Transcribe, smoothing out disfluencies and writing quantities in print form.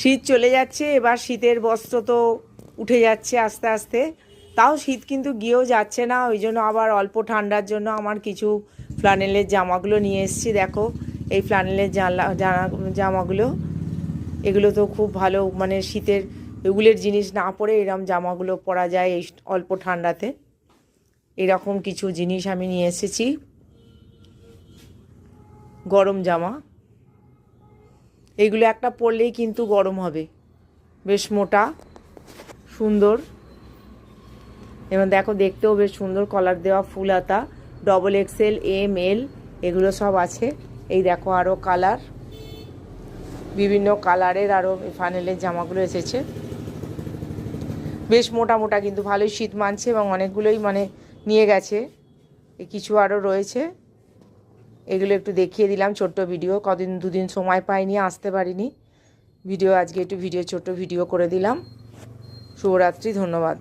শীত চলে যাচ্ছে, এবার শীতের বস্ত্র তো উঠে যাচ্ছে আস্তে আস্তে। তাও শীত কিন্তু গিয়েও যাচ্ছে না, ওই জন্য আবার অল্প ঠান্ডার জন্য আমার কিছু ফ্লানেলের জামাগুলো নিয়ে এসেছি। দেখো এই ফ্লানেলের জামাগুলো, এগুলো তো খুব ভালো, মানে শীতের এগুলোর জিনিস না পরে এরকম জামাগুলো পরা যায় এই অল্প ঠান্ডাতে। এরকম কিছু জিনিস আমি নিয়ে এসেছি, গরম জামা। এগুলো একটা পরলেই কিন্তু গরম হবে, বেশ মোটা সুন্দর, এবং দেখো দেখতেও বেশ সুন্দর, কলার দেওয়া ফুল হাতা, XXL ML এগুলো সব আছে। এই দেখো আরও কালার, বিভিন্ন কালারের আরও ফানেলের জামাগুলো এসেছে, বেশ মোটা মোটা, কিন্তু ভালোই শীত মানছে এবং অনেকগুলোই মানে নিয়ে গেছে। কিছু আরও রয়েছে, এগুলো একটু দেখিয়ে দিলাম, ছোট্ট ভিডিও। দুদিন সময় পাইনি, আসতে পারিনি ভিডিও, আজকে একটু ছোট্ট ভিডিও করে দিলাম। শুভরাত্রি, ধন্যবাদ।